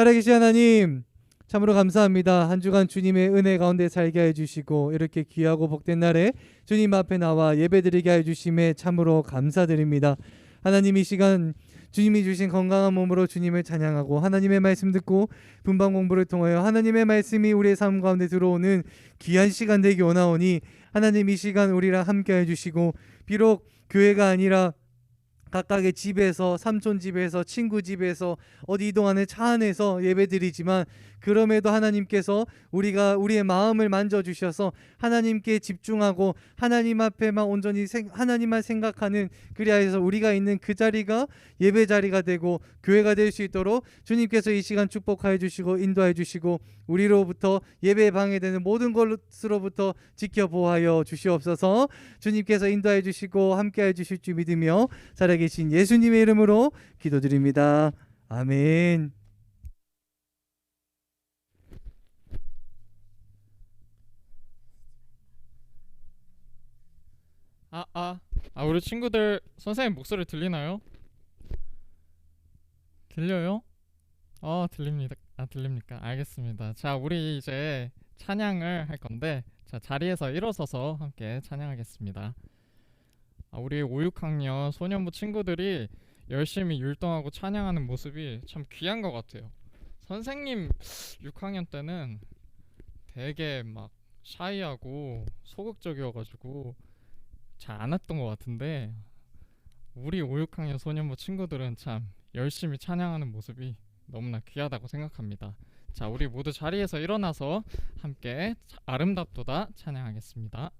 살아계신 하나님, 참으로 감사합니다. 한 주간 주님의 은혜 가운데 살게 해주시고 이렇게 귀하고 복된 날에 주님 앞에 나와 예배드리게 해주심에 참으로 감사드립니다. 하나님, 이 시간 주님이 주신 건강한 몸으로 주님을 찬양하고 하나님의 말씀 듣고 분방 공부를 통하여 하나님의 말씀이 우리의 삶 가운데 들어오는 귀한 시간 되기 원하오니 하나님, 이 시간 우리랑 함께 해주시고, 비록 교회가 아니라 각각의 집에서, 삼촌 집에서, 친구 집에서, 어디 이동하는 차 안에서 예배드리지만 그럼에도 하나님께서 우리의 마음을 만져주셔서 하나님께 집중하고 하나님 앞에만 온전히 하나님만 생각하는, 그리하여서 우리가 있는 그 자리가 예배 자리가 되고 교회가 될 수 있도록 주님께서 이 시간 축복하여 주시고 인도하여 주시고 우리로부터 예배에 방해되는 모든 것으로부터 지켜보아여 주시옵소서. 주님께서 인도하여 주시고 함께하여 주실 줄 믿으며 살아계신 예수님의 이름으로 기도드립니다. 아멘. 우리 친구들 선생님 목소리 들리나요? 들려요? 들립니다. 들립니까? 알겠습니다. 자, 우리 이제 찬양을 할 건데, 자, 자리에서 일어서서 함께 찬양하겠습니다. 우리 5, 6학년 소년부 친구들이 열심히 율동하고 찬양하는 모습이 참 귀한 것 같아요. 선생님 6학년 때는 되게 막 샤이하고 소극적이어가지고 잘 안 했던 것 같은데, 우리 5, 6학년 소년부 친구들은 참 열심히 찬양하는 모습이 너무나 귀하다고 생각합니다. 자, 우리 모두 자리에서 일어나서 함께 아름답도다 찬양하겠습니다.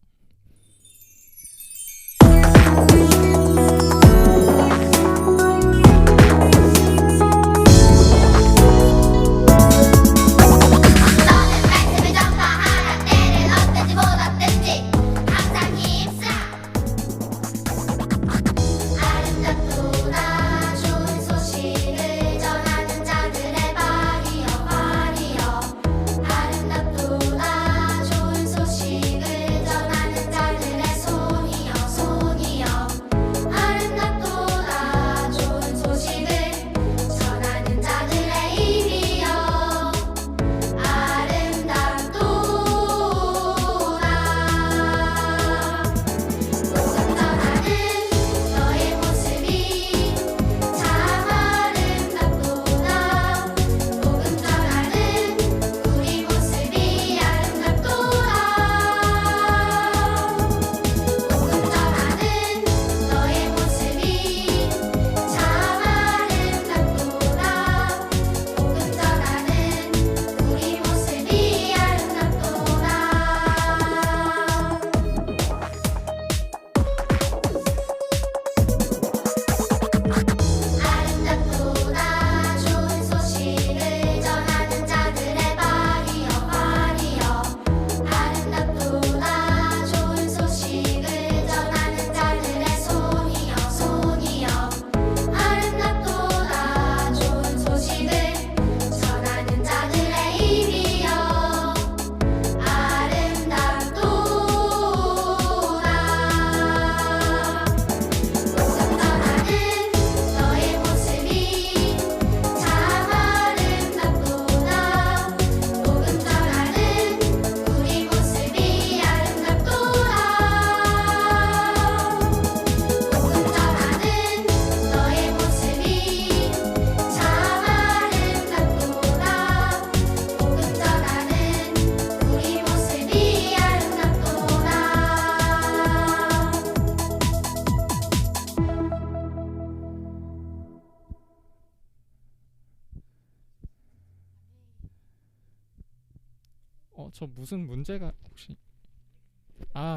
저 무슨 문제가 혹시?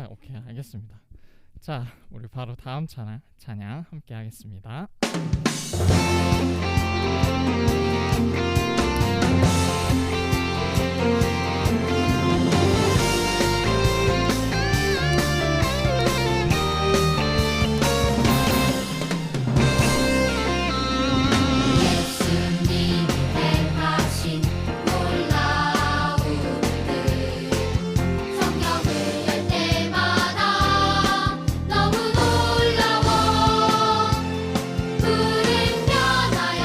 오케이, 알겠습니다. 자, 우리 바로 다음 찬양 함께 하겠습니다. 푸른 변하여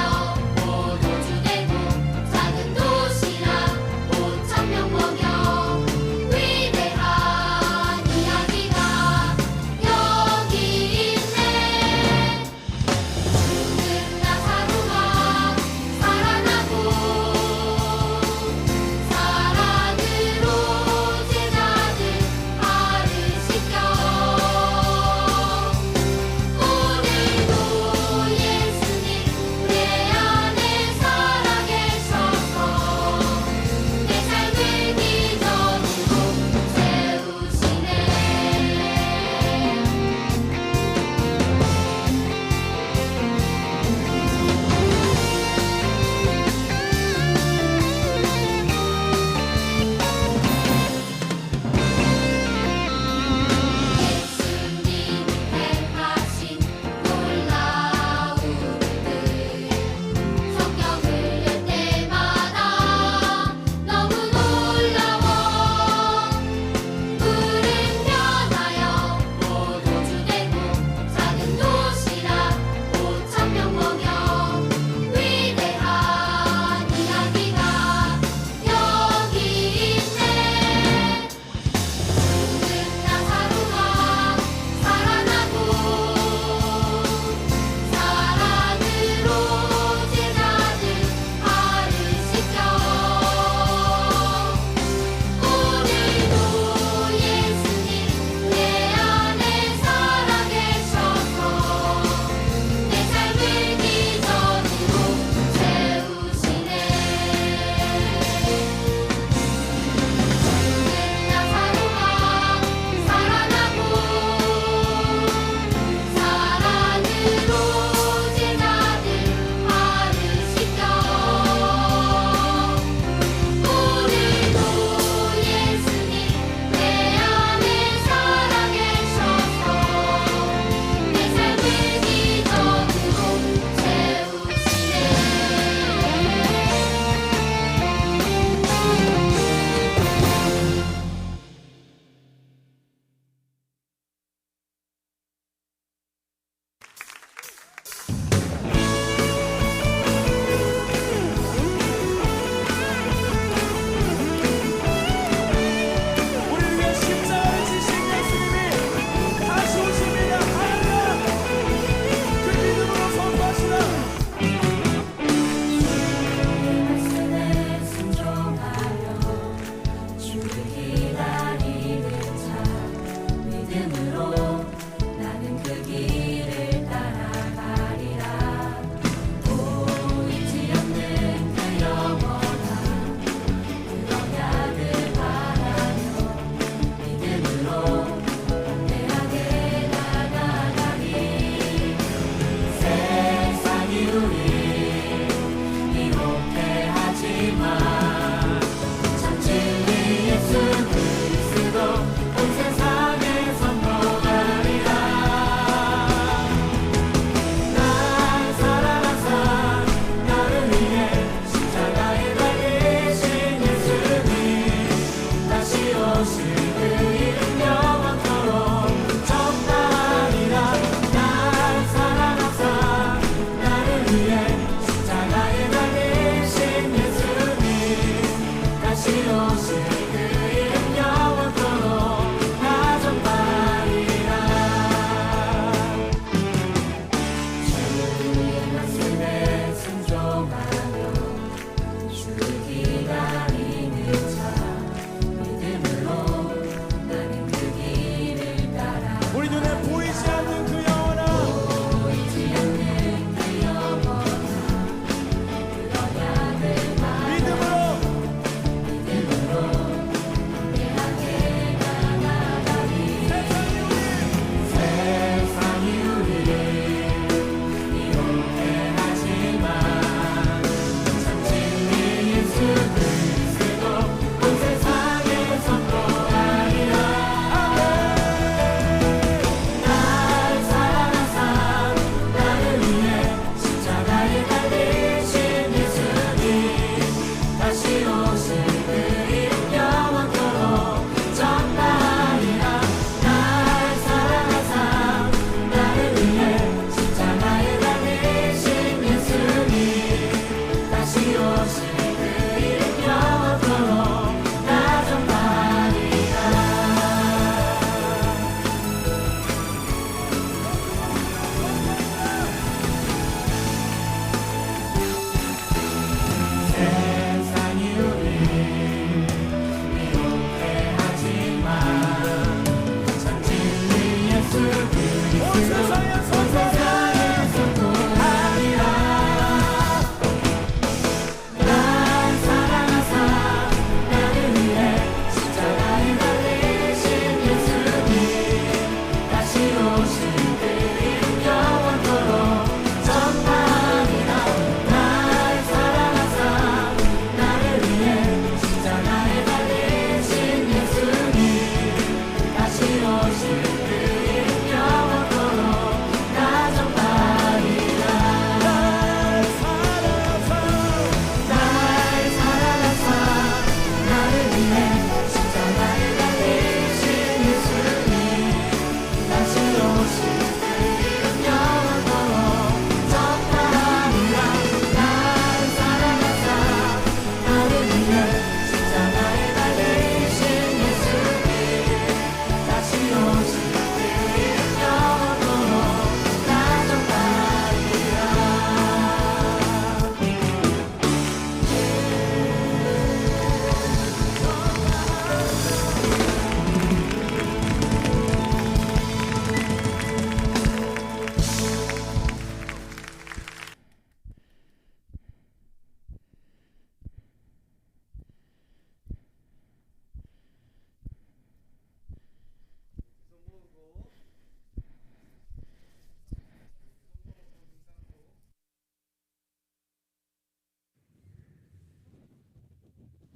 우리 눈에 보이지 않는 그 영원한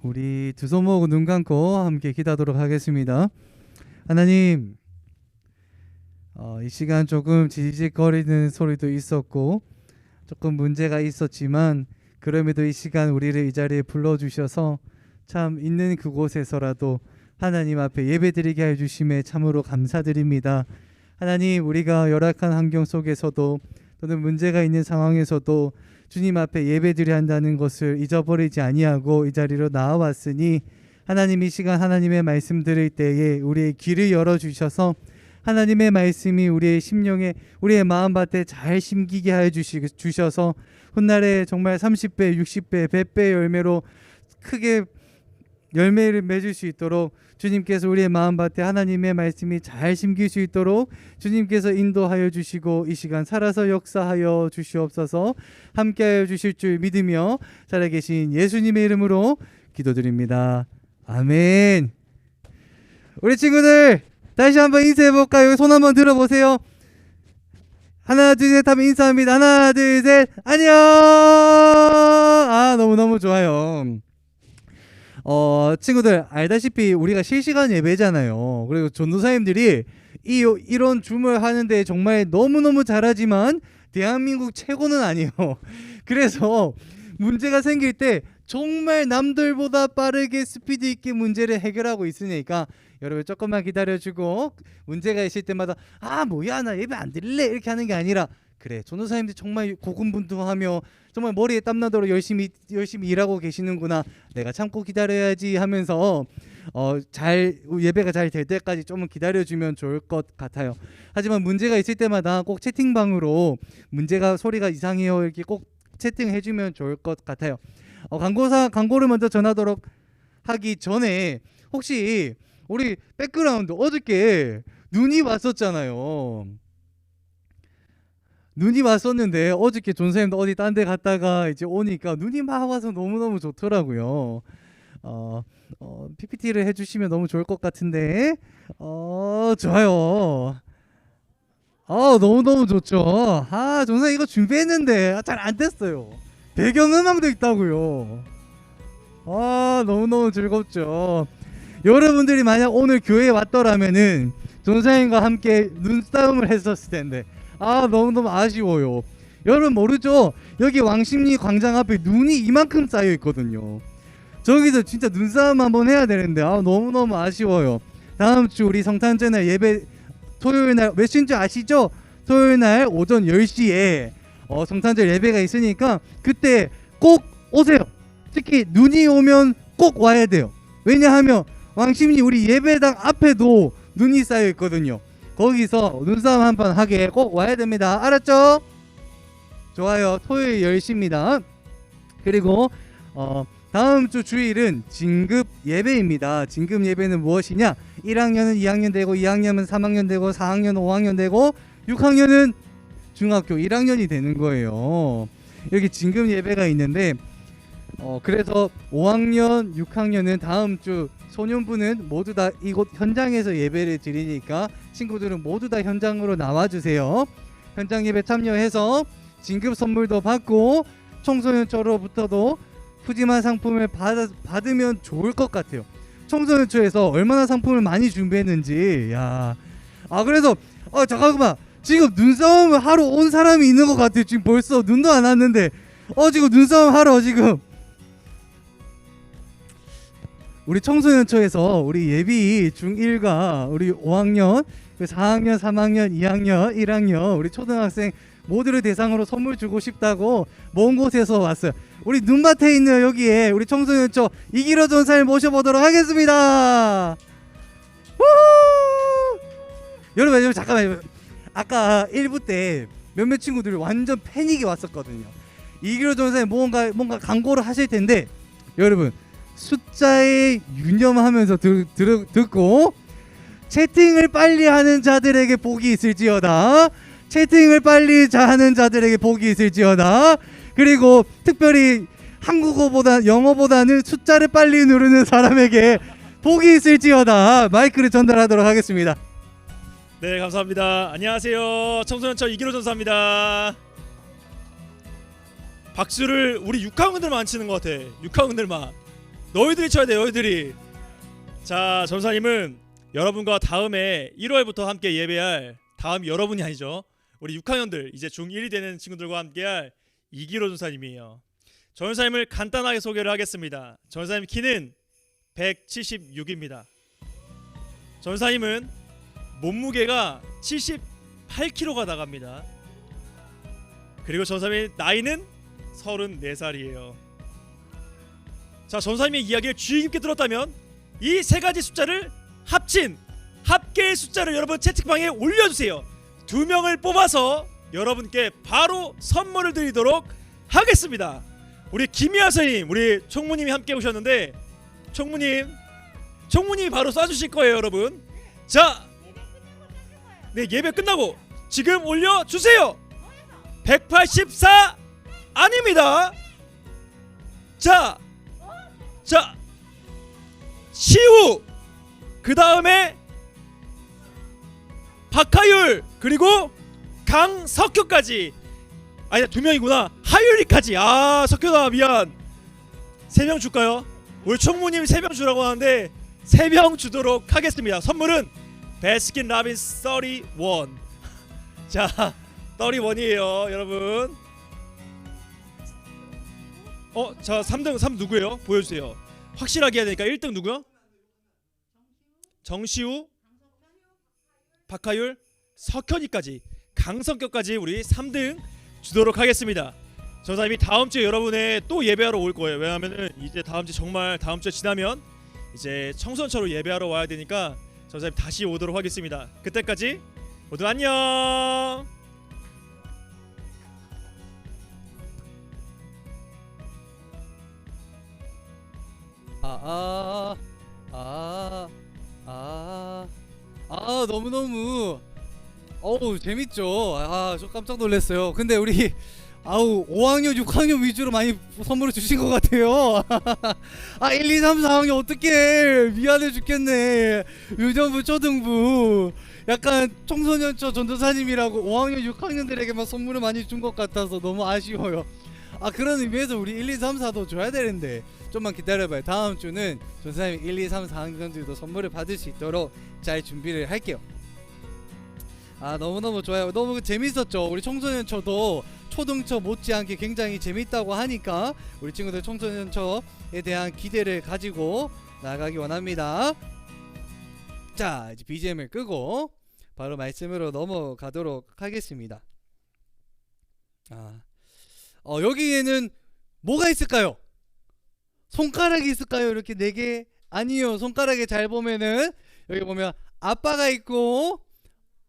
우리 두 손 모으고 눈 감고 함께 기도하도록 하겠습니다. 하나님, 이 시간 조금 지직거리는 소리도 있었고 조금 문제가 있었지만 그럼에도 이 시간 우리를 이 자리에 불러주셔서 참 있는 그곳에서라도 하나님 앞에 예배드리게 해주심에 참으로 감사드립니다. 하나님, 우리가 열악한 환경 속에서도 또는 문제가 있는 상황에서도 주님 앞에 예배드려야 한다는 것을 잊어버리지 아니하고 이 자리로 나와왔으니 하나님, 이 시간 하나님의 말씀 들을 때에 우리의 귀를 열어주셔서 하나님의 말씀이 우리의 심령에 우리의 마음밭에 잘 심기게 하여 주셔서 훗날에 정말 30배, 60배, 100배 열매로 크게 열매를 맺을 수 있도록 주님께서 우리의 마음밭에 하나님의 말씀이 잘 심길 수 있도록 주님께서 인도하여 주시고 이 시간 살아서 역사하여 주시옵소서. 함께하여 주실 줄 믿으며 살아계신 예수님의 이름으로 기도드립니다. 아멘. 우리 친구들 다시 한번 인사해볼까요? 손 한번 들어보세요. 하나 둘 셋 하면 인사합니다. 하나 둘 셋 안녕. 너무너무 좋아요. 친구들 알다시피 우리가 실시간 예배잖아요. 그리고 전도사님들이 이런 줌을 하는데 정말 너무너무 잘하지만 대한민국 최고는 아니에요. 그래서 문제가 생길 때 정말 남들보다 빠르게 스피드 있게 문제를 해결하고 있으니까 여러분 조금만 기다려주고 문제가 있을 때마다 뭐야 나 예배 안 드릴래 이렇게 하는 게 아니라 그래 전도사님들 정말 고군분투하며 정말 머리에 땀나도록 열심히 일하고 계시는구나, 내가 참고 기다려야지 하면서 잘 예배가 잘 될 때까지 좀 기다려주면 좋을 것 같아요. 하지만 문제가 있을 때마다 꼭 채팅방으로 문제가 소리가 이상해요 이렇게 꼭 채팅해주면 좋을 것 같아요. 광고를 먼저 전하도록 하기 전에 혹시 우리 백그라운드 어저께 눈이 왔었잖아요. 눈이 왔었는데 어저께 존쌤도 어디 딴 데 갔다가 이제 오니까 눈이 막 와서 너무너무 좋더라고요. PPT를 해주시면 너무 좋을 것 같은데 좋아요. 너무너무 좋죠. 존쌤 이거 준비했는데 잘 안 됐어요. 배경음악도 있다고요. 너무너무 즐겁죠. 여러분들이 만약 오늘 교회에 왔더라면은 존쌤과 함께 눈싸움을 했었을 텐데 너무너무 아쉬워요. 여러분 모르죠? 여기 왕십리 광장 앞에 눈이 이만큼 쌓여 있거든요. 저기서 진짜 눈싸움 한번 해야 되는데 너무너무 아쉬워요. 다음 주 우리 성탄절 예배 토요일 날 몇 시인지 아시죠? 토요일 날 오전 10시에 성탄절 예배가 있으니까 그때 꼭 오세요. 특히 눈이 오면 꼭 와야 돼요. 왜냐하면 왕십리 우리 예배당 앞에도 눈이 쌓여 있거든요. 거기서 눈싸움 한번 하게 꼭 와야 됩니다. 알았죠? 좋아요. 토요일 10시입니다. 그리고 다음 주 주일은 진급 예배입니다. 진급 예배는 무엇이냐? 1학년은 2학년 되고 2학년은 3학년 되고 4학년은 5학년 되고 6학년은 중학교 1학년이 되는 거예요. 여기 진급 예배가 있는데 그래서 5학년, 6학년은 다음 주, 소년부는 모두 다 이곳 현장에서 예배를 드리니까 친구들은 모두 다 현장으로 나와주세요. 현장 예배 참여해서 진급 선물도 받고 청소년처로부터도 푸짐한 상품을 받으면 좋을 것 같아요. 청소년초에서 얼마나 상품을 많이 준비했는지. 그래서 잠깐만, 지금 눈싸움을 하러 온 사람이 있는 것 같아요. 지금 벌써 눈도 안 왔는데 지금 눈싸움 하러 지금 우리 청소년초에서 우리 예비 중1과 우리 5학년, 4학년, 3학년, 2학년, 1학년 우리 초등학생 모두를 대상으로 선물 주고 싶다고 먼 곳에서 왔어요. 우리 눈밭에 있는 여기에 우리 청소년초 이기로 전사를 모셔보도록 하겠습니다. 여러분 잠깐만요. 아까 1부 때 몇몇 친구들이 완전 패닉이 왔었거든요. 이기로 전사에 뭔가 광고를 하실 텐데 여러분 숫자에 유념하면서 듣고 채팅을 빨리 하는 자들에게 복이 있을지어다. 채팅을 빨리 하는 자들에게 복이 있을지어다. 그리고 특별히 영어보다는 숫자를 빨리 누르는 사람에게 복이 있을지어다. 마이크를 전달하도록 하겠습니다. 네, 감사합니다. 안녕하세요. 청소년처 이기로 전사입니다. 박수를 우리 6학년들만 치는 것 같아. 6학년들만. 너희들이 쳐야 돼. 너희들이. 자, 전사님은 여러분과 다음에 1월부터 함께 예배할, 다음 여러분이 아니죠, 우리 6학년들 이제 중1이 되는 친구들과 함께할 이기로 전사님이에요. 전사님을 간단하게 소개를 하겠습니다. 전사님 키는 176입니다. 전사님은 몸무게가 78kg가 나갑니다. 그리고 전사님의 나이는 34살이에요. 자, 전사님의 이야기를 주의 깊게 들었다면 이 세 가지 숫자를 합친 합계의 숫자를 여러분 채팅방에 올려주세요. 2명을 뽑아서 여러분께 바로 선물을 드리도록 하겠습니다. 우리 김희아 선생님, 우리 총무님이 함께 오셨는데 총무님이 바로 쏴주실 거예요, 여러분. 자, 네, 예배 끝나고 지금 올려주세요. 184 아닙니다. 자, 시우, 그 다음에 박하율, 그리고 강석효까지. 아니, 2명이구나. 하율이까지. 석효다, 미안. 3명 줄까요? 우리 총무님 3명 주라고 하는데 3명 주도록 하겠습니다. 선물은 베스킨 라빈스 31. 자, 31이에요, 여러분. 자, 3 누구예요? 보여주세요. 확실하게 해야 되니까 1등 누구요? 정시우, 박하율, 석현이까지, 강성격까지 우리 3등 주도록 하겠습니다. 전사님이 다음 주에 여러분의 또 예배하러 올 거예요. 왜냐하면은 이제 다음 주, 정말 다음 주에 지나면 이제 청소년처로 예배하러 와야 되니까 전사님 다시 오도록 하겠습니다. 그때까지 모두 안녕. 너무너무 어우 재밌죠. 저 깜짝 놀랐어요. 근데 우리 5학년 6학년 위주로 많이 선물을 주신 것 같아요. 1, 2, 3, 4학년 어떡해, 미안해 죽겠네. 유전부 초등부 약간 청소년처 전도사님이라고 5학년 6학년들에게만 선물을 많이 준 것 같아서 너무 아쉬워요. 그런 의미에서 우리 1, 2, 3, 4도 줘야 되는데 좀만 기다려봐요. 다음 주는 전사님 1, 2, 3, 4학년들도 선물을 받을 수 있도록 잘 준비를 할게요. 너무너무 좋아요. 너무 재밌었죠. 우리 청소년처도 초등처 못지않게 굉장히 재밌다고 하니까 우리 친구들 청소년처에 대한 기대를 가지고 나가기 원합니다. 자, 이제 BGM을 끄고 바로 말씀으로 넘어가도록 하겠습니다. 여기에는 뭐가 있을까요? 손가락이 있을까요? 이렇게 4개? 아니요. 손가락에 잘 보면은 여기 보면 아빠가 있고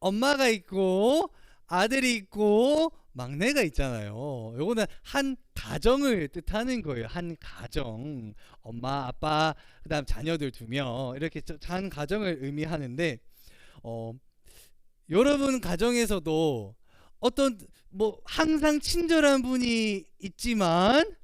엄마가 있고 아들이 있고 막내가 있잖아요. 요거는 한 가정을 뜻하는 거예요. 한 가정. 엄마, 아빠, 그다음 자녀들 2명. 이렇게 한 가정을 의미하는데 여러분 가정에서도 어떤 항상 친절한 분이 있지만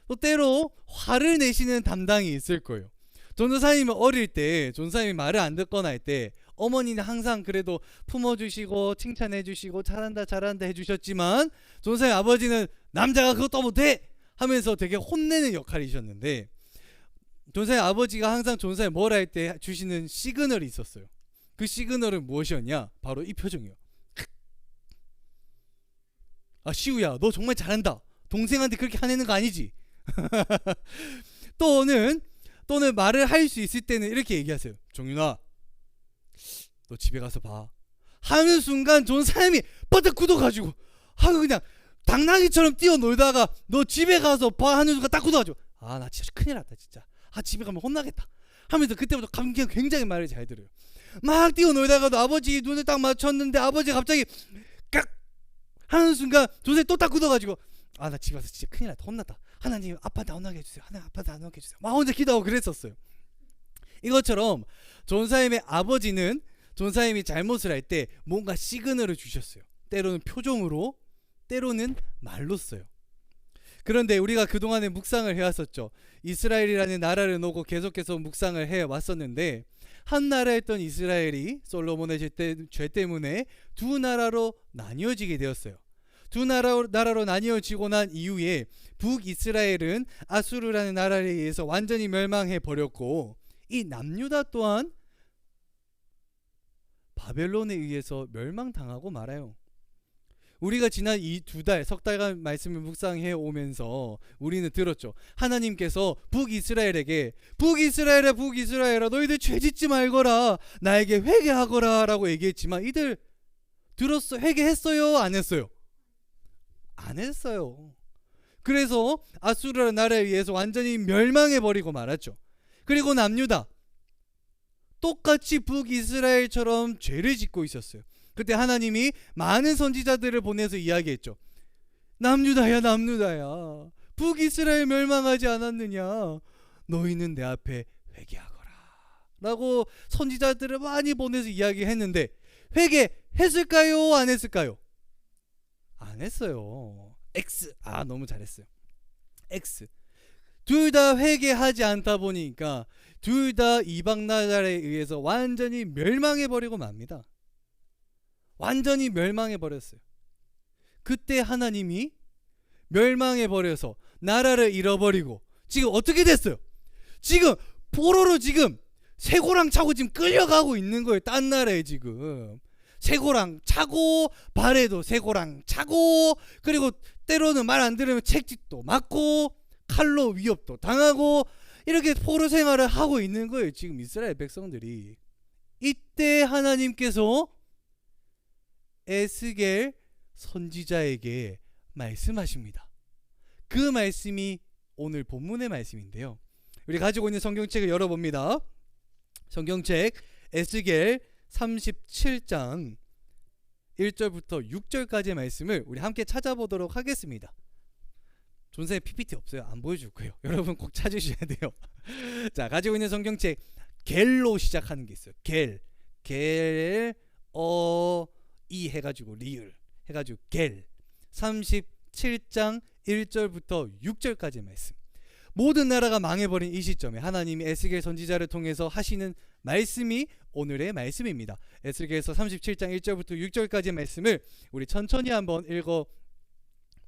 또 때로 화를 내시는 담당이 있을 거예요. 전도사님은 어릴 때 전도사님이 말을 안 듣거나 할 때 어머니는 항상 그래도 품어주시고 칭찬해주시고 잘한다 해주셨지만 전도사님 아버지는 남자가 그것도 못해 하면서 되게 혼내는 역할이셨는데 전도사님 아버지가 항상 전도사님 뭐라 할 때 주시는 시그널이 있었어요. 그 시그널은 무엇이었냐? 바로 이 표정이요. 시우야, 너 정말 잘한다. 동생한테 그렇게 화내는 거 아니지? 또는 말을 할 수 있을 때는 이렇게 얘기하세요. 정윤아, 너 집에 가서 봐. 하는 순간 전사님이 바닥 굳어가지고 그냥 당나귀처럼 뛰어놀다가 너 집에 가서 봐 하는 순간 딱 굳어가지고 나 진짜 큰일 났다 진짜. 집에 가면 혼나겠다 하면서 그때부터 감기가 굉장히 말을 잘 들어요. 막 뛰어놀다가도 아버지 눈을 딱 맞췄는데 아버지가 갑자기 깍 하는 순간 전사님이 또 딱 굳어가지고 나 집에 가서 진짜 큰일 났다, 혼났다. 하나님 아빠한테 안 오게 해주세요. 하나님 아빠한테 안 오게 해주세요. 막 혼자 기도하고 그랬었어요. 이것처럼 전사님의 아버지는 전사님이 잘못을 할 때 뭔가 시그널을 주셨어요. 때로는 표정으로, 때로는 말로 써요. 그런데 우리가 그동안에 묵상을 해왔었죠. 이스라엘이라는 나라를 놓고 계속해서 묵상을 해왔었는데 한 나라였던 이스라엘이 솔로몬의 죄 때문에 2나라로 나뉘어지게 되었어요. 2나라로 나뉘어지고 난 이후에 북이스라엘은 아수르라는 나라에 의해서 완전히 멸망해 버렸고 이 남유다 또한 바벨론에 의해서 멸망당하고 말아요. 우리가 지난 이 2달, 석 달간 말씀을 묵상해 오면서 우리는 들었죠. 하나님께서 북이스라엘에게 북이스라엘아 너희들 죄짓지 말거라, 나에게 회개하거라 라고 얘기했지만 이들 들었어? 회개했어요? 안 했어요? 안 했어요. 그래서 아수르라는 나라에 의해서 완전히 멸망해버리고 말았죠. 그리고 남유다 똑같이 북이스라엘처럼 죄를 짓고 있었어요. 그때 하나님이 많은 선지자들을 보내서 이야기했죠. 남유다야 북이스라엘 멸망하지 않았느냐, 너희는 내 앞에 회개하거라 라고 선지자들을 많이 보내서 이야기했는데 회개했을까요? 안 했을까요? 안 했어요. X. 너무 잘했어요. X. 둘 다 회개하지 않다 보니까 둘 다 이방 나라에 의해서 완전히 멸망해버리고 맙니다. 완전히 멸망해버렸어요. 그때 하나님이 멸망해버려서 나라를 잃어버리고 지금 어떻게 됐어요? 지금 포로로 지금 쇠고랑 차고 지금 끌려가고 있는 거예요. 딴 나라에 지금 쇠고랑 차고 발에도 쇠고랑 차고 그리고 때로는 말 안 들으면 책짓도 맞고 칼로 위협도 당하고 이렇게 포로 생활을 하고 있는 거예요. 지금 이스라엘 백성들이. 이때 하나님께서 에스겔 선지자에게 말씀하십니다. 그 말씀이 오늘 본문의 말씀인데요. 우리 가지고 있는 성경책을 열어봅니다. 성경책 에스겔 37장 1절부터 6절까지의 말씀을 우리 함께 찾아보도록 하겠습니다. 존사의 PPT 없어요. 안 보여줄 거예요. 여러분 꼭 찾으셔야 돼요. 자, 가지고 있는 성경책 겔로 시작하는 게 있어요. 겔 이 해가지고 리을 해가지고 겔 37장 1절부터 6절까지의 말씀. 모든 나라가 망해버린 이 시점에 하나님이 에스겔 선지자를 통해서 하시는 말씀이 오늘의 말씀입니다. 에스겔서 37장 1절부터 6절까지의 말씀을 우리 천천히 한번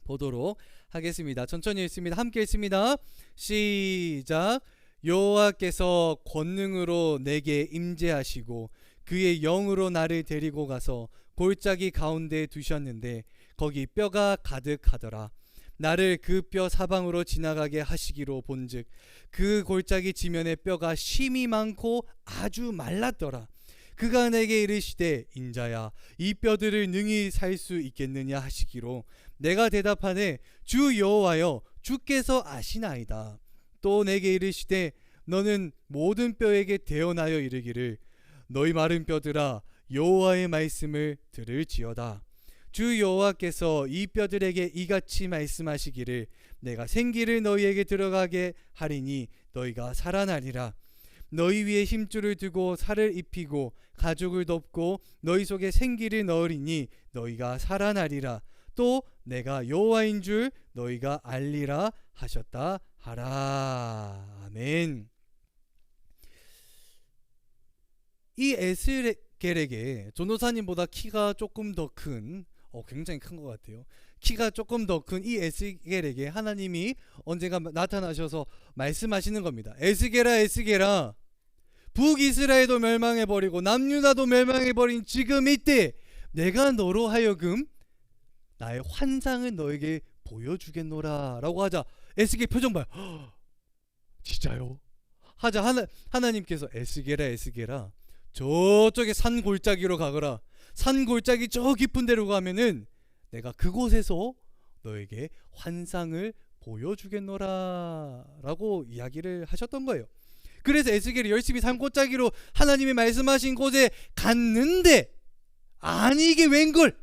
읽어보도록 하겠습니다. 천천히 읽습니다. 함께 읽습니다. 시작. 여호와께서 권능으로 내게 임재하시고 그의 영으로 나를 데리고 가서 골짜기 가운데 두셨는데 거기 뼈가 가득하더라. 나를 그 뼈 사방으로 지나가게 하시기로 본즉 그 골짜기 지면에 뼈가 심이 많고 아주 말랐더라. 그가 내게 이르시되 인자야 이 뼈들을 능히 살 수 있겠느냐 하시기로 내가 대답하되 주 여호와여 주께서 아시나이다. 또 내게 이르시되 너는 모든 뼈에게 대언하여 이르기를 너희 마른 뼈들아 여호와의 말씀을 들을지어다. 주 여호와께서 이 뼈들에게 이같이 말씀하시기를 내가 생기를 너희에게 들어가게 하리니 너희가 살아나리라. 너희 위에 힘줄을 두고 살을 입히고 가죽을 덮고 너희 속에 생기를 넣으리니 너희가 살아나리라. 또 내가 여호와인 줄 너희가 알리라 하셨다 하라. 아멘. 이 에스겔에게 전도사님보다 키가 조금 더 큰 굉장히 큰 것 같아요. 키가 조금 더 큰 이 에스겔에게 하나님이 언젠가 나타나셔서 말씀하시는 겁니다. 에스겔아 북이스라엘도 멸망해버리고 남유다도 멸망해버린 지금 이때 내가 너로 하여금 나의 환상을 너에게 보여주겠노라 라고 하자 에스겔 표정 봐요. 진짜요? 하자 하나님께서 에스겔아 저쪽에 산 골짜기로 가거라. 산 골짜기 저 깊은 데로 가면은 내가 그곳에서 너에게 환상을 보여주겠노라 라고 이야기를 하셨던 거예요. 그래서 에스겔이 열심히 산 골짜기로 하나님이 말씀하신 곳에 갔는데 아니 이게 웬걸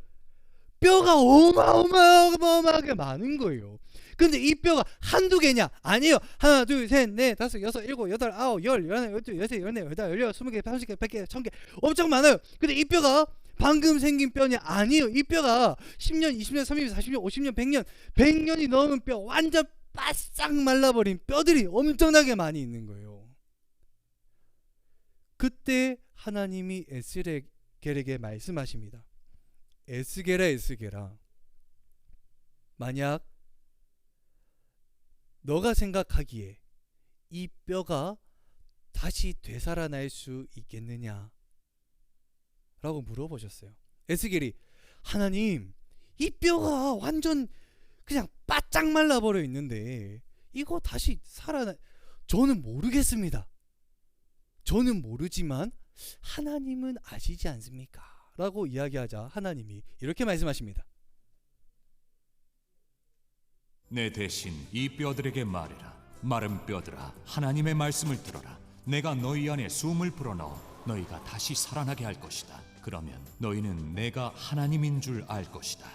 뼈가 어마어마하게 많은 거예요. 근데 이 뼈가 한두 개냐? 아니에요. 하나, 둘, 셋, 넷, 다섯, 여섯, 일곱, 여덟, 아홉, 열, 열하나, 열둘, 열셋, 열넷, 열다섯, 열여덟, 20개, 30개, 100개, 1000개 엄청 많아요. 근데 이 뼈가 방금 생긴 뼈냐? 아니에요. 이 뼈가 10년, 20년, 30년, 40년, 50년, 100년 100년이 넘은 뼈 완전 바싹 말라버린 뼈들이 엄청나게 많이 있는 거예요. 그때 하나님이 에스겔에게 말씀하십니다. 에스겔아 만약 너가 생각하기에 이 뼈가 다시 되살아날 수 있겠느냐 라고 물어보셨어요. 에스겔이 하나님 이 뼈가 완전 그냥 바짝 말라버려 있는데 이거 다시 저는 모르겠습니다. 저는 모르지만 하나님은 아시지 않습니까? 라고 이야기하자 하나님이 이렇게 말씀하십니다. 내 대신 이 뼈들에게 말해라. 마른 뼈들아 하나님의 말씀을 들어라. 내가 너희 안에 숨을 불어넣어 너희가 다시 살아나게 할 것이다. 그러면 너희는 내가 하나님인 줄 알 것이다.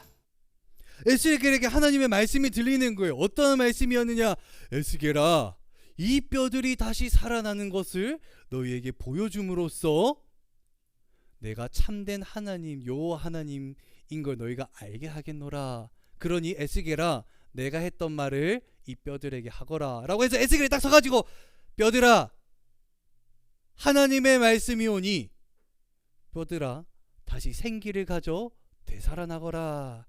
에스겔에게 하나님의 말씀이 들리는 거예요. 어떤 말씀이었느냐? 에스겔아 이 뼈들이 다시 살아나는 것을 너희에게 보여줌으로써 내가 참된 하나님 여호와 하나님인 걸 너희가 알게 하겠노라. 그러니 에스겔아 내가 했던 말을 이 뼈들에게 하거라 라고 해서 에스겔이 딱 서가지고 뼈들아 하나님의 말씀이 오니 뼈들아 다시 생기를 가져 되살아나거라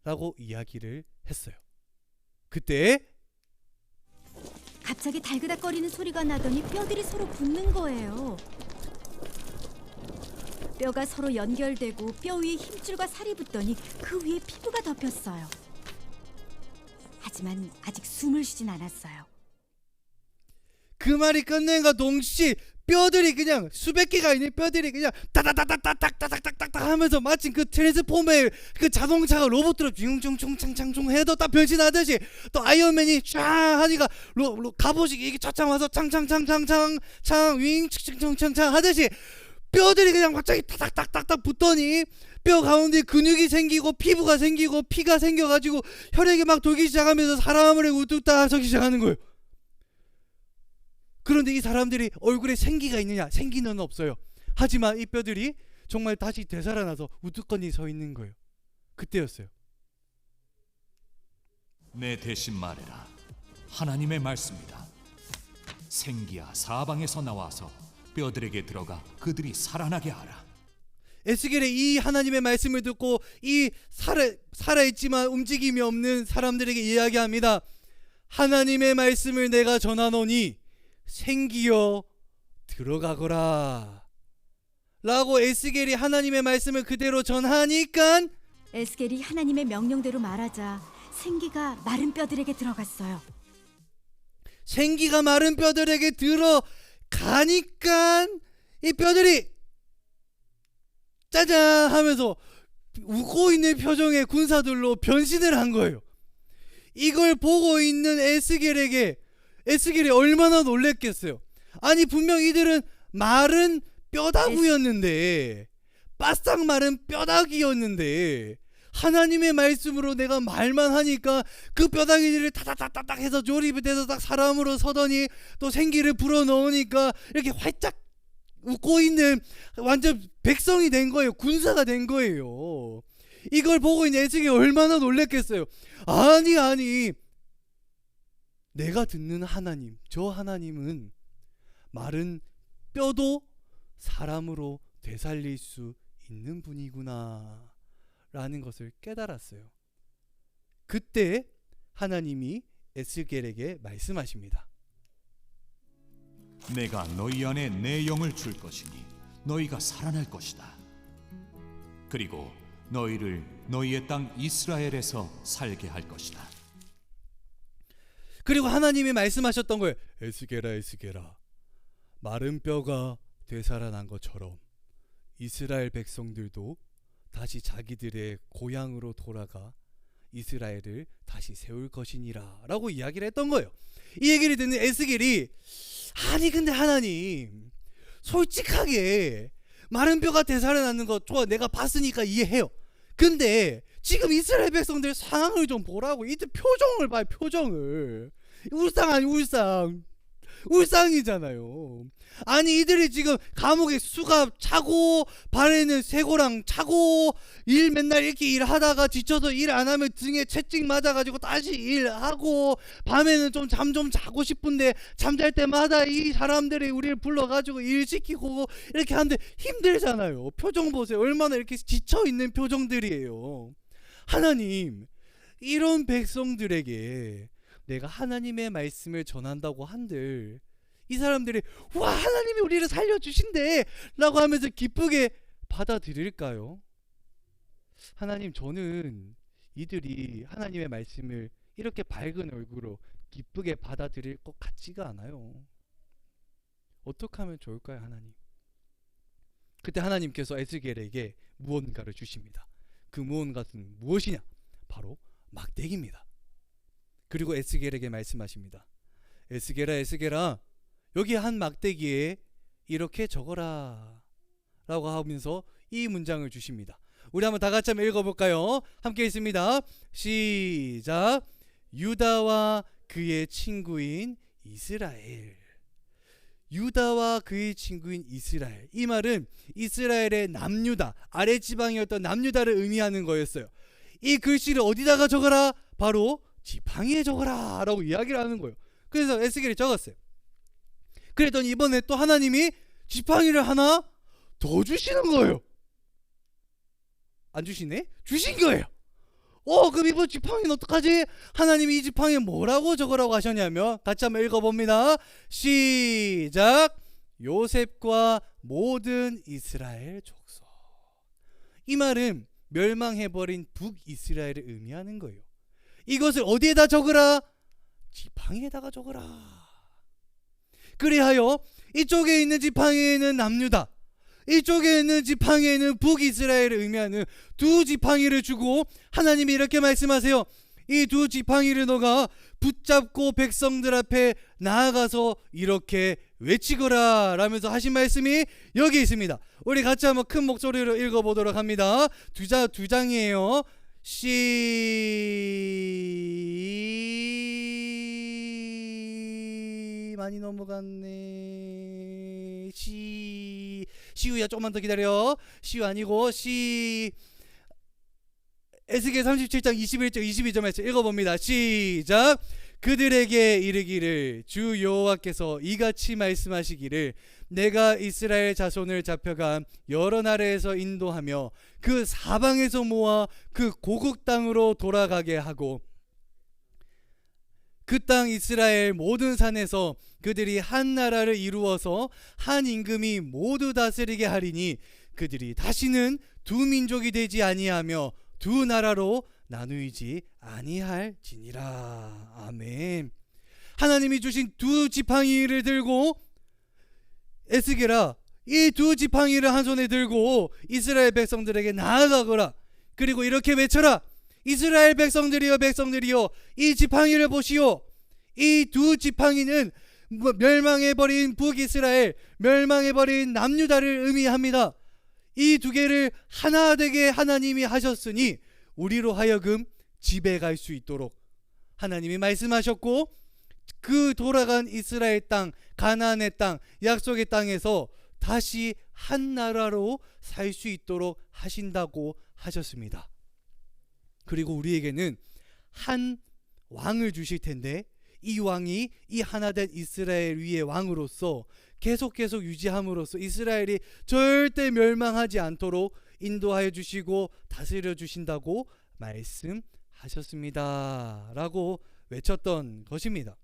라고 이야기를 했어요. 그때 갑자기 달그닥거리는 소리가 나더니 뼈들이 서로 붙는 거예요. 뼈가 서로 연결되고 뼈 위에 힘줄과 살이 붙더니 그 위에 피부가 덮였어요. 하지만 아직 숨을 쉬진 않았어요. 그 말이 끝낸과 동시에 뼈들이 그냥 수백 개가 있는 뼈들이 그냥 따다다다다닥다닥다닥 하면서 마치 그 트랜스포머의 그 자동차가 로봇으로 중중중창창중 해도 딱 변신하듯이 또 아이언맨이 쫙 하니까 갑옷이 이게 차창 와서 창창창창창 윙 창창창창 하듯이 뼈들이 그냥 갑자기 딱딱딱딱 붙더니 뼈 가운데 근육이 생기고 피부가 생기고 피가 생겨가지고 혈액이 막 돌기 시작하면서 사람을 우뚝 딱 서기 시작하는 거예요. 그런데 이 사람들이 얼굴에 생기가 있느냐? 생기는 없어요. 하지만 이 뼈들이 정말 다시 되살아나서 우두커니 서 있는 거예요. 그때였어요. 내 대신 말해라. 하나님의 말씀이다. 생기야 사방에서 나와서 뼈들에게 들어가 그들이 살아나게 하라. 에스겔의 이 하나님의 말씀을 듣고 이 살아있지만 움직임이 없는 사람들에게 이야기합니다. 하나님의 말씀을 내가 전하노니 생기여 들어가거라 라고 에스겔이 하나님의 말씀을 그대로 전하니까 에스겔이 하나님의 명령대로 말하자 생기가 마른 뼈들에게 들어갔어요. 생기가 마른 뼈들에게 들어가니까 이 뼈들이 짜잔 하면서 웃고 있는 표정의 군사들로 변신을 한 거예요. 이걸 보고 있는 에스겔이 얼마나 놀랬겠어요. 아니 분명 이들은 마른 뼈다구였는데 바싹 마른 뼈다귀였는데 하나님의 말씀으로 내가 말만 하니까 그 뼈다귀들을 타닥타닥 해서 조립이 돼서 딱 사람으로 서더니 또 생기를 불어넣으니까 이렇게 활짝 웃고 있는 완전 백성이 된 거예요. 군사가 된 거예요. 이걸 보고 있는 에스겔이 얼마나 놀랬겠어요. 아니 내가 듣는 하나님, 저 하나님은 마른 뼈도 사람으로 되살릴 수 있는 분이구나 라는 것을 깨달았어요. 그때 하나님이 에스겔에게 말씀하십니다. 내가 너희 안에 내 영을 줄 것이니 너희가 살아날 것이다. 그리고 너희를 너희의 땅 이스라엘에서 살게 할 것이다. 그리고 하나님이 말씀하셨던 거예요. 에스겔아 마른 뼈가 되살아난 것처럼 이스라엘 백성들도 다시 자기들의 고향으로 돌아가 이스라엘을 다시 세울 것이니라 라고 이야기를 했던 거예요. 이 얘기를 듣는 에스겔이 아니 근데 하나님 솔직하게 마른 뼈가 되살아나는 거 좋아, 내가 봤으니까 이해해요. 근데 지금 이스라엘 백성들 상황을 좀 보라고. 이들 표정을 봐요. 표정을. 울상 아니 울상이잖아요. 아니 이들이 지금 감옥에 수갑 차고 발에는 쇠고랑 차고 일 맨날 이렇게 일하다가 지쳐서 일 안 하면 등에 채찍 맞아가지고 다시 일하고 밤에는 좀 잠 좀 자고 싶은데 잠잘 때마다 이 사람들이 우리를 불러가지고 일 시키고 이렇게 하는데 힘들잖아요. 표정 보세요. 얼마나 이렇게 지쳐있는 표정들이에요. 하나님 이런 백성들에게 내가 하나님의 말씀을 전한다고 한들 이 사람들이 와 하나님이 우리를 살려주신대 라고 하면서 기쁘게 받아들일까요? 하나님 저는 이들이 하나님의 말씀을 이렇게 밝은 얼굴로 기쁘게 받아들일 것 같지가 않아요. 어떻게 하면 좋을까요 하나님? 그때 하나님께서 에스겔에게 무언가를 주십니다. 그 무언가는 무엇이냐? 바로 막대기입니다. 그리고 에스겔에게 말씀하십니다. 에스겔아 여기 한 막대기에 이렇게 적어라 라고 하면서 이 문장을 주십니다. 우리 한번 다 같이 한번 읽어볼까요? 함께 있습니다. 시작. 유다와 그의 친구인 이스라엘. 유다와 그의 친구인 이스라엘. 이 말은 이스라엘의 남유다, 아랫지방이었던 남유다를 의미하는 거였어요. 이 글씨를 어디다가 적어라? 바로 지팡이에 적어라 라고 이야기를 하는 거예요. 그래서 에스겔이 적었어요. 그랬더니 이번에 또 하나님이 지팡이를 하나 더 주시는 거예요. 안 주시네? 주신 거예요. 그럼 이번 지팡이는 어떡하지? 하나님이 이 지팡이에 뭐라고 적으라고 하셨냐면 같이 한번 읽어봅니다. 시작. 요셉과 모든 이스라엘 족속. 이 말은 멸망해버린 북이스라엘을 의미하는 거예요. 이것을 어디에다 적으라? 지팡이에다가 적으라. 그리하여 이쪽에 있는 지팡이에는 남유다, 이쪽에 있는 지팡이에는 북이스라엘을 의미하는 두 지팡이를 주고 하나님이 이렇게 말씀하세요. 이 두 지팡이를 너가 붙잡고 백성들 앞에 나아가서 이렇게 외치거라 라면서 하신 말씀이 여기 있습니다. 우리 같이 한번 큰 목소리로 읽어보도록 합니다. 두 장이에요. 많이 넘어갔네. 시우야 조금만 더 기다려. 시우 아니고 에스겔 37장 21절 22절 말씀 읽어봅니다. 시작. 그들에게 이르기를 주 여호와께서 이같이 말씀하시기를 내가 이스라엘 자손을 잡혀간 여러 나라에서 인도하며 그 사방에서 모아 그 고국 땅으로 돌아가게 하고 그 땅 이스라엘 모든 산에서 그들이 한 나라를 이루어서 한 임금이 모두 다스리게 하리니 그들이 다시는 두 민족이 되지 아니하며 두 나라로 나누이지 아니할지니라. 아멘. 하나님이 주신 두 지팡이를 들고 에스겔아 이 두 지팡이를 한 손에 들고 이스라엘 백성들에게 나아가거라. 그리고 이렇게 외쳐라. 이스라엘 백성들이여 백성들이여 이 지팡이를 보시오. 이 두 지팡이는 멸망해버린 북이스라엘 멸망해버린 남유다를 의미합니다. 이 두 개를 하나 되게 하나님이 하셨으니 우리로 하여금 집에 갈 수 있도록 하나님이 말씀하셨고 그 돌아간 이스라엘 땅 가나안의 땅 약속의 땅에서 다시 한 나라로 살 수 있도록 하신다고 하셨습니다. 그리고 우리에게는 한 왕을 주실 텐데 이 왕이 이 하나된 이스라엘 위의 왕으로서 계속 유지함으로써 이스라엘이 절대 멸망하지 않도록 인도하여 주시고 다스려 주신다고 말씀하셨습니다 라고 외쳤던 것입니다.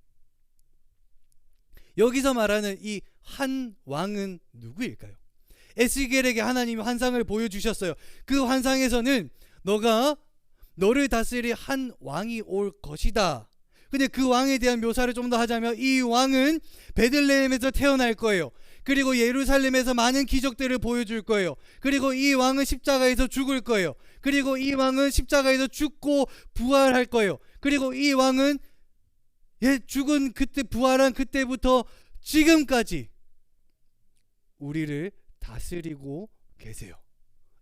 여기서 말하는 이 한 왕은 누구일까요? 에스겔에게 하나님이 환상을 보여주셨어요. 그 환상에서는 너를 다스릴 한 왕이 올 것이다. 근데 그 왕에 대한 묘사를 좀 더 하자면 이 왕은 베들레헴에서 태어날 거예요. 그리고 예루살렘에서 많은 기적들을 보여줄 거예요. 그리고 이 왕은 십자가에서 죽을 거예요. 그리고 이 왕은 십자가에서 죽고 부활할 거예요. 그리고 이 왕은 죽은 그때 부활한 그때부터 지금까지 우리를 다스리고 계세요.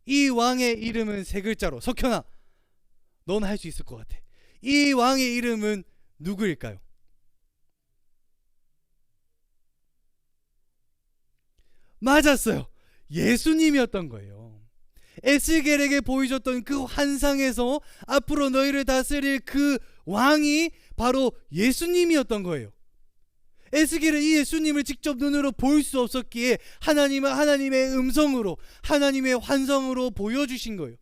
이 왕의 이름은 세 글자로 석현아 넌 할 수 있을 것 같아. 이 왕의 이름은 누구일까요? 맞았어요. 예수님이었던 거예요. 에스겔에게 보여줬던 그 환상에서 앞으로 너희를 다스릴 그 왕이 바로 예수님이었던 거예요. 에스겔은 이 예수님을 직접 눈으로 볼 수 없었기에 하나님은 하나님의 음성으로 하나님의 환상으로 보여주신 거예요.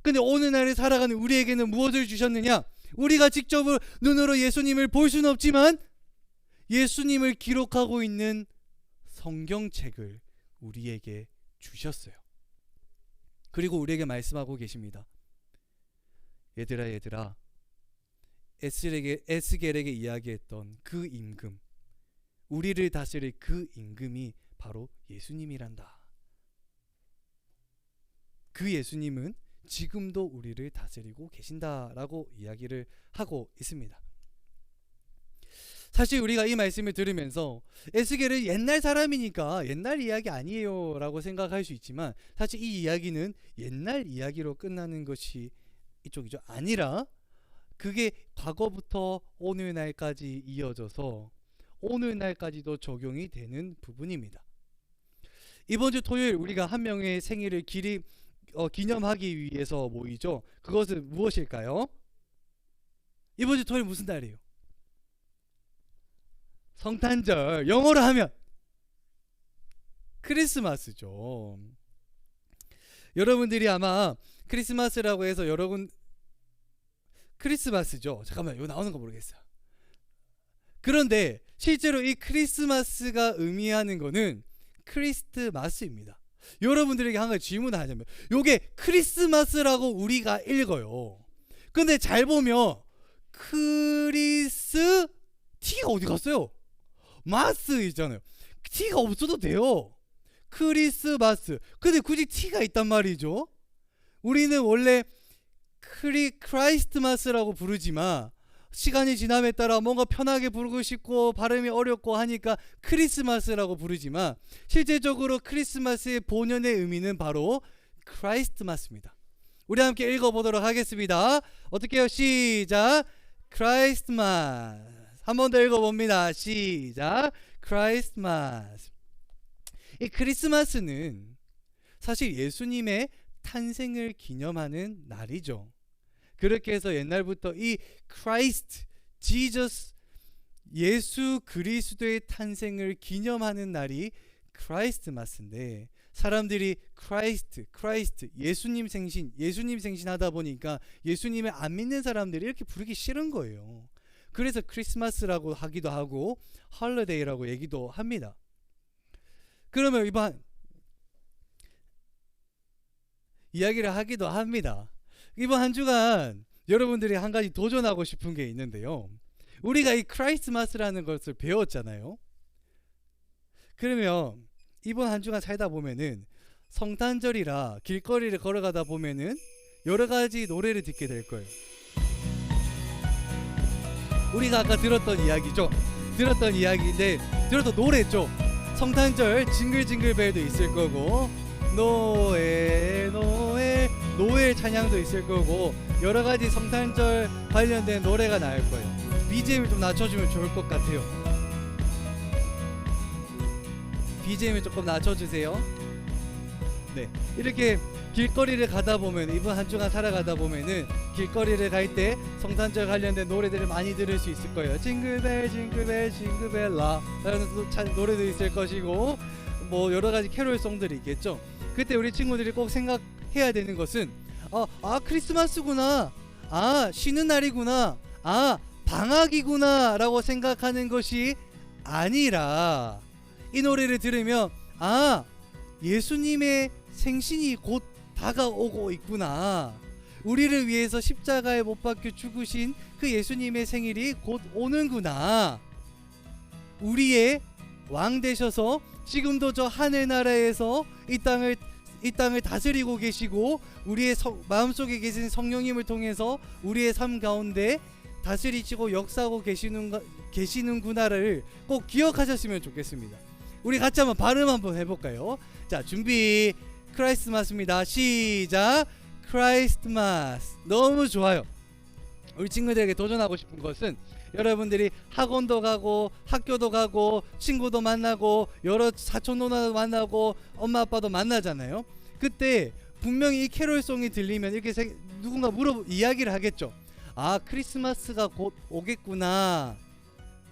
근데 오늘날에 살아가는 우리에게는 무엇을 주셨느냐? 우리가 직접 눈으로 예수님을 볼 수는 없지만 예수님을 기록하고 있는 성경책을 우리에게 주셨어요. 그리고 우리에게 말씀하고 계십니다. 얘들아 에스겔에게 이야기했던 그 임금 우리를 다스릴 그 임금이 바로 예수님이란다. 그 예수님은 지금도 우리를 다스리고 계신다라고 이야기를 하고 있습니다. 사실 우리가 이 말씀을 들으면서 에스겔은 옛날 사람이니까 옛날 이야기 아니에요 라고 생각할 수 있지만 사실 이 이야기는 옛날 이야기로 끝나는 것이 이쪽이죠. 아니라 그게 과거부터 오늘날까지 이어져서 오늘날까지도 적용이 되는 부분입니다. 이번 주 토요일 우리가 한 명의 생일을 기념하기 위해서 모이죠. 그것은 무엇일까요? 이번 주 토요일 무슨 날이에요? 성탄절, 영어로 하면 크리스마스죠. 여러분들이 아마 크리스마스라고 해서 크리스마스죠. 잠깐만 이거 나오는 거 모르겠어요. 그런데 실제로 이 크리스마스가 의미하는 거는 크리스트마스입니다. 여러분들에게 한 가지 질문을 하자면 요게 크리스마스라고 우리가 읽어요. 근데 잘 보면 T가 어디 갔어요? 마스 있잖아요. T가 없어도 돼요. 크리스마스. 근데 굳이 T가 있단 말이죠. 우리는 원래 크라이스트마스라고 부르지만 시간이 지남에 따라 뭔가 편하게 부르고 싶고 발음이 어렵고 하니까 크리스마스라고 부르지만 실제적으로 크리스마스의 본연의 의미는 바로 크라이스트마스입니다. 우리 함께 읽어보도록 하겠습니다. 어떻게 해요? 시작. 크라이스트마스. 한 번 더 읽어봅니다. 시작. 크리스마스. 이 크리스마스는 사실 예수님의 탄생을 기념하는 날이죠. 그렇게 해서 옛날부터 이 크라이스트, 지저스, 예수 그리스도의 탄생을 기념하는 날이 크라이스마스인데, 사람들이 크라이스트, 예수님 생신 하다 보니까 예수님을 안 믿는 사람들이 이렇게 부르기 싫은 거예요. 그래서 크리스마스라고 하기도 하고 홀리데이라고 얘기도 합니다. 그러면 이번 이야기를 하기도 합니다. 이번 한 주간 여러분들이 한 가지 도전하고 싶은 게 있는데요. 우리가 이 크리스마스라는 것을 배웠잖아요. 그러면 이번 한 주간 살다 보면은 성탄절이라 길거리를 걸어가다 보면은 여러 가지 노래를 듣게 될 거예요. 우리가 아까 들었던 이야기죠. 들었던 이야기인데 들었던 노래죠. 성탄절 징글징글벨도 있을 거고, 노엘 찬양도 있을 거고, 여러 가지 성탄절 관련된 노래가 나올 거예요. BGM을 좀 낮춰주면 좋을 것 같아요. BGM을 조금 낮춰주세요. 네, 이렇게 길거리를 가다 보면, 이번 한 주간 살아가다 보면은 길거리를 갈 때 성탄절 관련된 노래들을 많이 들을 수 있을 거예요. 징글벨 징글벨 징글벨라 라는 노래도 있을 것이고, 뭐 여러 가지 캐롤송들이 있겠죠. 그때 우리 친구들이 꼭 생각해야 되는 것은 크리스마스구나, 쉬는 날이구나, 방학이구나 라고 생각하는 것이 아니라, 이 노래를 들으면 예수님의 생신이 곧 다가오고 있구나, 우리를 위해서 십자가에 못 박혀 죽으신 그 예수님의 생일이 곧 오는구나, 우리의 왕 되셔서 지금도 저 하늘나라에서 이 땅을 다스리고 계시고, 우리의 마음속에 계신 성령님을 통해서 우리의 삶 가운데 다스리시고 역사하고 계시는구나를 꼭 기억하셨으면 좋겠습니다. 우리 같이 한번 발음 한번 해볼까요? 자, 준비. 크리스마스입니다. 시작. 크리스마스. 너무 좋아요. 우리 친구들에게 도전하고 싶은 것은, 여러분들이 학원도 가고 학교도 가고 친구도 만나고 여러 사촌 누나도 만나고 엄마 아빠도 만나잖아요. 그때 분명히 이 캐롤송이 들리면 이렇게 누군가 이야기를 하겠죠. 크리스마스가 곧 오겠구나,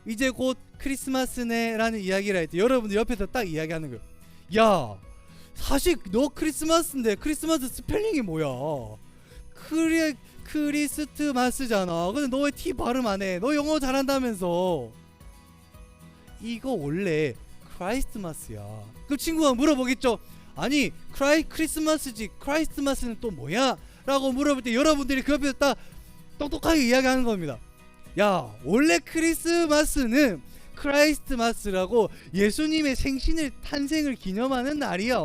이제 곧 크리스마스네 라는 이야기를 할 때 여러분들 옆에서 딱 이야기하는 거예요. 야, 사실 너 크리스마스인데 크리스마스 스펠링이 뭐야? 크리스트마스잖아. 근데 너 왜 T 발음 안 해? 너 영어 잘한다면서. 이거 원래 크라이스마스야. 그럼 친구가 물어보겠죠. 아니 크리스마스지 크라이스마스는 또 뭐야? 라고 물어볼 때 여러분들이 그 옆에서 딱 똑똑하게 이야기하는 겁니다. 야, 원래 크리스마스는 크라이스트마스라고 예수님의 탄생을 기념하는 날이야.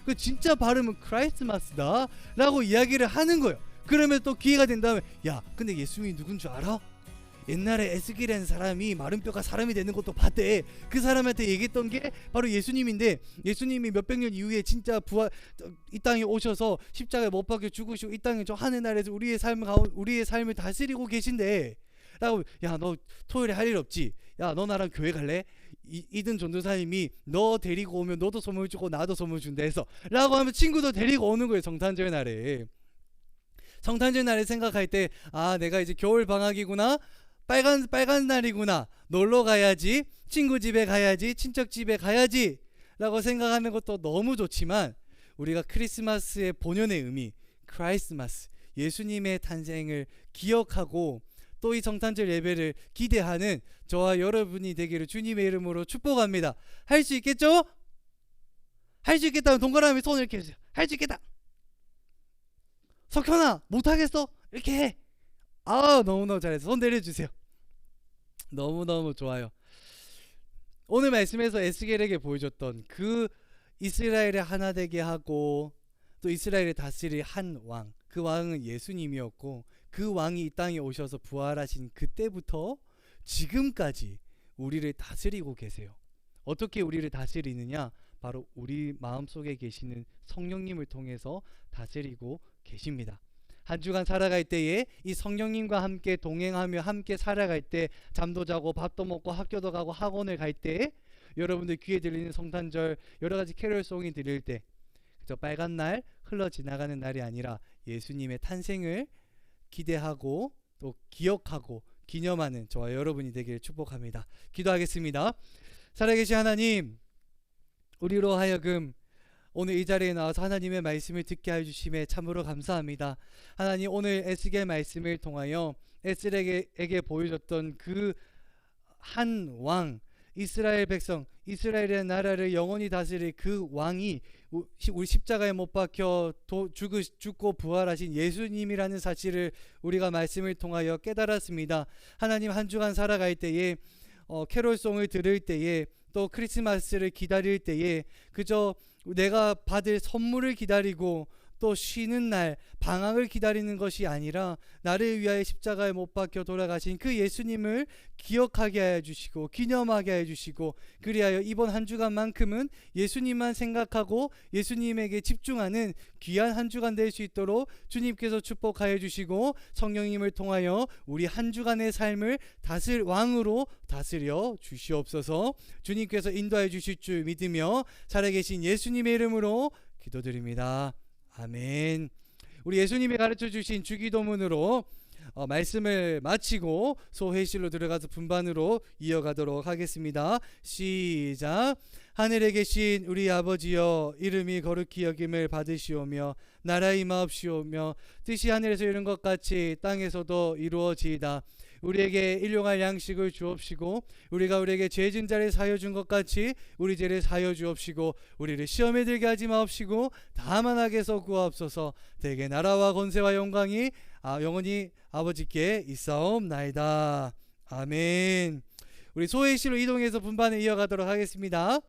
그 진짜 발음은 크라이스마스다 라고 이야기를 하는 거예요. 그러면 또 기회가 된다면, 야, 근데 예수님이 누군 줄 알아? 옛날에 에스겔이라는 사람이 마른 뼈가 사람이 되는 것도 봤대. 그 사람한테 얘기했던 게 바로 예수님인데, 예수님이 몇백 년 이후에 진짜 이 땅에 오셔서 십자가에 못 박혀 죽으시고 이 땅에 저 하늘나라에서 우리의 삶을 다스리고 계신데 라고. 야, 너 토요일에 할 일 없지? 야, 너 나랑 교회 갈래? 이든 전도사님이 너 데리고 오면 너도 선물 주고 나도 선물 준다 해서 라고 하면 친구도 데리고 오는 거예요. 성탄절 날에 생각할 때, 내가 이제 겨울 방학이구나, 빨간 날이구나, 놀러 가야지, 친구 집에 가야지, 친척 집에 가야지 라고 생각하는 것도 너무 좋지만, 우리가 크리스마스의 본연의 의미, 크라이스마스, 예수님의 탄생을 기억하고 또 이 성탄절 예배를 기대하는 저와 여러분이 되기를 주님의 이름으로 축복합니다. 할 수 있겠죠? 할 수 있겠다면 동그라미 손을 이렇게 해주세요. 할 수 있겠다. 석현아, 못하겠어? 이렇게 해. 너무너무 잘했어. 손 내려주세요. 너무너무 좋아요. 오늘 말씀에서 에스겔에게 보여줬던 그 이스라엘을 하나 되게 하고 또 이스라엘을 다스릴 한 왕, 그 왕은 예수님이었고, 그 왕이 이 땅에 오셔서 부활하신 그때부터 지금까지 우리를 다스리고 계세요. 어떻게 우리를 다스리느냐? 바로 우리 마음속에 계시는 성령님을 통해서 다스리고 계십니다. 한 주간 살아갈 때에 이 성령님과 함께 동행하며 함께 살아갈 때, 잠도 자고 밥도 먹고 학교도 가고 학원을 갈 때, 여러분들 귀에 들리는 성탄절 여러 가지 캐롤송이 들릴 때, 그저 빨간 날 흘러 지나가는 날이 아니라 예수님의 탄생을 기대하고 또 기억하고 기념하는 저와 여러분이 되기를 축복합니다. 기도하겠습니다. 살아계신 하나님, 우리로 하여금 오늘 이 자리에 나와서 하나님의 말씀을 듣게 해주심에 참으로 감사합니다. 하나님, 오늘 에스겔 말씀을 통하여 에스겔에게 보여줬던 그 한 왕, 이스라엘 백성, 이스라엘의 나라를 영원히 다스릴 그 왕이 우리 십자가에 못 박혀 죽고 부활하신 예수님이라는 사실을 우리가 말씀을 통하여 깨달았습니다. 하나님, 한 주간 살아갈 때에 캐롤송을 들을 때에 또 크리스마스를 기다릴 때에 그저 내가 받을 선물을 기다리고 또 쉬는 날 방학을 기다리는 것이 아니라 나를 위하여 십자가에 못 박혀 돌아가신 그 예수님을 기억하게 하여 주시고 기념하게 하여 주시고, 그리하여 이번 한 주간만큼은 예수님만 생각하고 예수님에게 집중하는 귀한 한 주간 될 수 있도록 주님께서 축복하여 주시고, 성령님을 통하여 우리 한 주간의 삶을 왕으로 다스려 주시옵소서. 주님께서 인도하여 주실 줄 믿으며 살아계신 예수님의 이름으로 기도드립니다. 아멘. 우리 예수님이 가르쳐 주신 주기도문으로 말씀을 마치고 소회실로 들어가서 분반으로 이어가도록 하겠습니다. 시작. 하늘에 계신 우리 아버지여, 이름이 거룩히 여김을 받으시오며 나라의 임하옵시오며 뜻이 하늘에서 이룬 것 같이 땅에서도 이루어지이다. 우리에게 일용할 양식을 주옵시고 우리가 우리에게 죄 진 자를 사여 준 것 같이 우리 죄를 사여 주옵시고 우리를 시험에 들게 하지 마옵시고 다만 악에서 구하옵소서. 대개 나라와 권세와 영광이 영원히 아버지께 있사옵나이다. 아멘. 우리 소회실로 이동해서 분반을 이어가도록 하겠습니다.